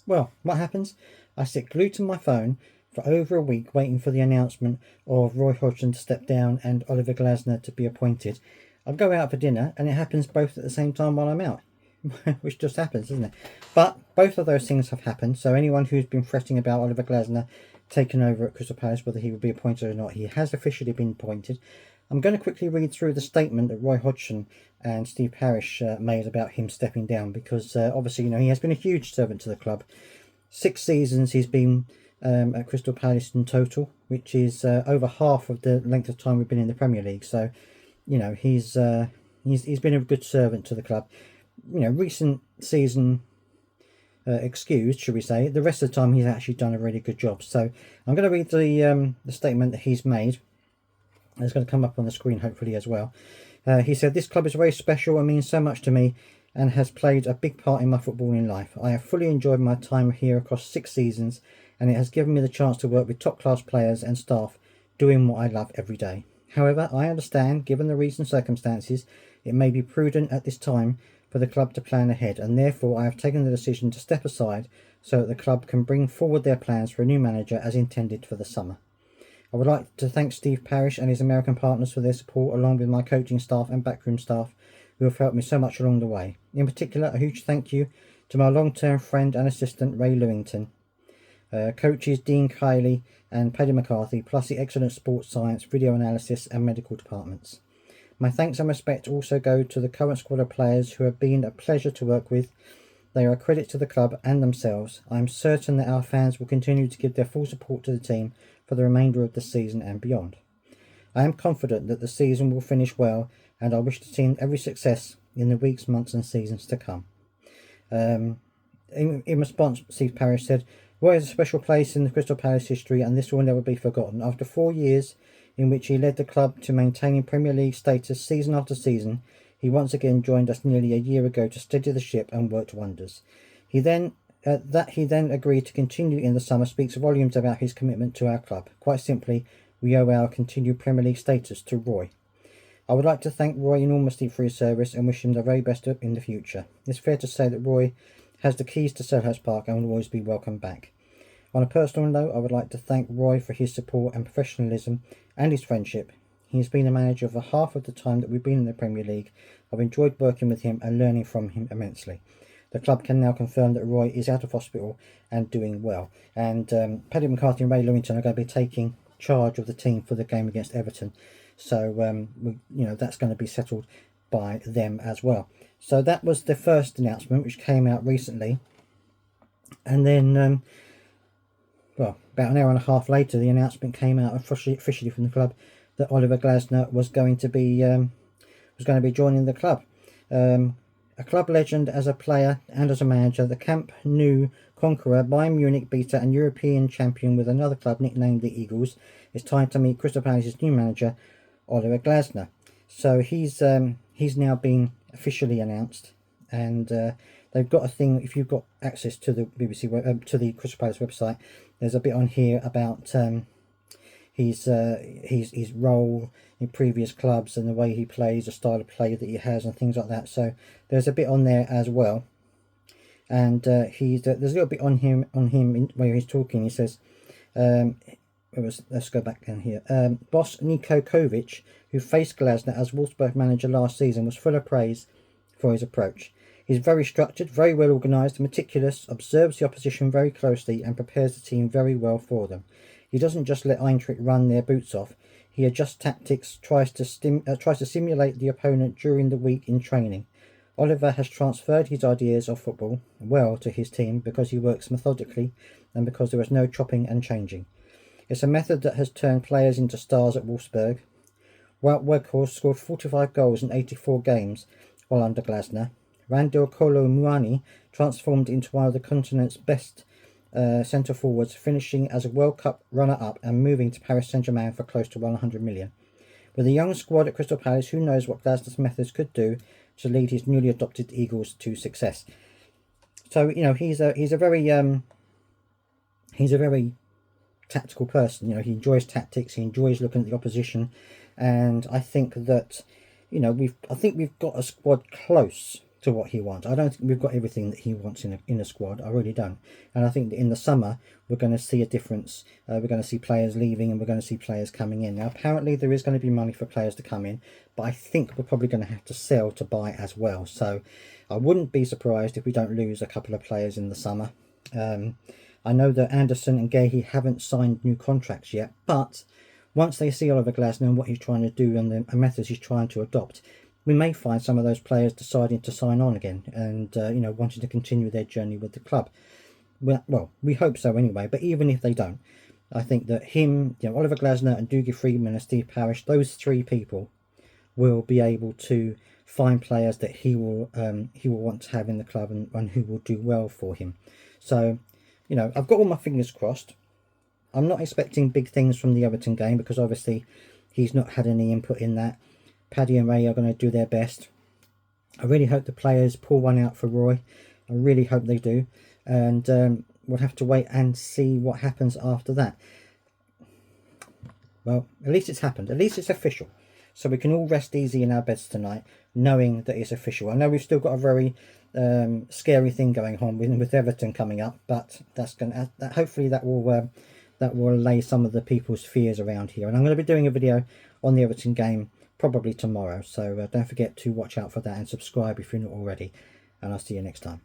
Well, what happens? I sit glued to my phone for over a week waiting for the announcement of Roy Hodgson to step down and Oliver Glasner to be appointed. I'll go out for dinner and it happens both at the same time while I'm out. Which just happens, doesn't it? But both of those things have happened. So anyone who's been fretting about Oliver Glasner taking over at Crystal Palace, whether he will be appointed or not, he has officially been appointed. I'm going to quickly read through the statement that Roy Hodgson and Steve Parish made about him stepping down, because obviously, he has been a huge servant to the club. 6 seasons he's been at Crystal Palace in total, which is over half of the length of time we've been in the Premier League. So, he's been a good servant to the club. Recent season excused, should we say? The rest of the time he's actually done a really good job. So I'm going to read the statement that he's made. It's going to come up on the screen hopefully as well. He said, "This club is very special and means so much to me and has played a big part in my footballing life. I have fully enjoyed my time here across 6 seasons and it has given me the chance to work with top class players and staff doing what I love every day. However, I understand, given the recent circumstances, it may be prudent at this time for the club to plan ahead, and therefore I have taken the decision to step aside so that the club can bring forward their plans for a new manager as intended for the summer. I would like to thank Steve Parish and his American partners for their support, along with my coaching staff and backroom staff who have helped me so much along the way. In particular, a huge thank you to my long-term friend and assistant Ray Lewington, coaches Dean Kiley and Paddy McCarthy, plus the excellent sports science, video analysis and medical departments. My thanks and respect also go to the current squad of players who have been a pleasure to work with. They are a credit to the club and themselves. I am certain that our fans will continue to give their full support to the team for the remainder of the season and beyond. I am confident that the season will finish well, and I wish the team every success in the weeks, months and seasons to come." In response, Steve Parish said, "Roy has a special place in the Crystal Palace history and this will never be forgotten. After 4 years in which he led the club to maintaining Premier League status season after season, he once again joined us nearly a year ago to steady the ship and worked wonders. He then agreed to continue in the summer speaks volumes about his commitment to our club. Quite simply, we owe our continued Premier League status to Roy. I would like to thank Roy enormously for his service and wish him the very best in the future. It's fair to say that Roy has the keys to Selhurst Park and will always be welcome back. On a personal note, I would like to thank Roy for his support and professionalism and his friendship. He has been a manager for half of the time that we've been in the Premier League. I've enjoyed working with him and learning from him immensely. The club can now confirm that Roy is out of hospital and doing well." And Paddy McCarthy and Ray Lewington are going to be taking charge of the team for the game against Everton. So, that's going to be settled by them as well. So that was the first announcement, which came out recently. And then, about an hour and a half later, the announcement came out officially from the club that Oliver Glasner was going to be joining the club. A club legend as a player and as a manager, the Camp Nou conqueror, Bayern Munich beater and European champion with another club nicknamed the Eagles, is time to meet Crystal Palace's new manager, Oliver Glasner. So he's now been officially announced, and they've got a thing. If you've got access to the to the Crystal Palace website, there's a bit on here about his role in previous clubs and the way he plays, the style of play that he has, and things like that. So there's a bit on there as well, and there's a little bit on him where he's talking. He says, let's go back down here. Boss Niko Kovic, who faced Glasner as Wolfsburg manager last season, was full of praise for his approach. He's very structured, very well organised, meticulous, observes the opposition very closely and prepares the team very well for them. He doesn't just let Eintracht run their boots off. He adjusts tactics, tries to simulate the opponent during the week in training. Oliver has transferred his ideas of football well to his team because he works methodically and because there is no chopping and changing. It's a method that has turned players into stars at Wolfsburg. Wout Weghorst scored 45 goals in 84 games while under Glasner. Randall Kolo Muani transformed into one of the continent's best centre forwards, finishing as a World Cup runner-up and moving to Paris Saint-Germain for close to 100 million. With a young squad at Crystal Palace, who knows what Glasner's methods could do to lead his newly adopted Eagles to success. So he's a very tactical person. He enjoys tactics. He enjoys looking at the opposition, and I think that we've got a squad close to what he wants. I don't think we've got everything that he wants in a squad. I really don't. And I think that in the summer we're going to see a difference. We're going to see players leaving and we're going to see players coming in. Now apparently there is going to be money for players to come in, but I think we're probably going to have to sell to buy as well. So I wouldn't be surprised if we don't lose a couple of players in the summer. I know that Anderson and Gahey haven't signed new contracts yet, but once they see Oliver Glasner and what he's trying to do and the methods he's trying to adopt, we may find some of those players deciding to sign on again and wanting to continue their journey with the club. Well, we hope so anyway. But even if they don't, I think that Oliver Glasner and Dougie Freedman and Steve Parish, those three people will be able to find players that he will want to have in the club and who will do well for him. So, I've got all my fingers crossed. I'm not expecting big things from the Everton game because obviously he's not had any input in that. Paddy and Ray are going to do their best. I really hope the players pull one out for Roy. I really hope they do. And we'll have to wait and see what happens after that. Well, at least it's happened. At least it's official. So we can all rest easy in our beds tonight, knowing that it's official. I know we've still got a very scary thing going on with Everton coming up, but hopefully that will allay some of the people's fears around here. And I'm going to be doing a video on the Everton game probably tomorrow, so don't forget to watch out for that and subscribe if you're not already, and I'll see you next time.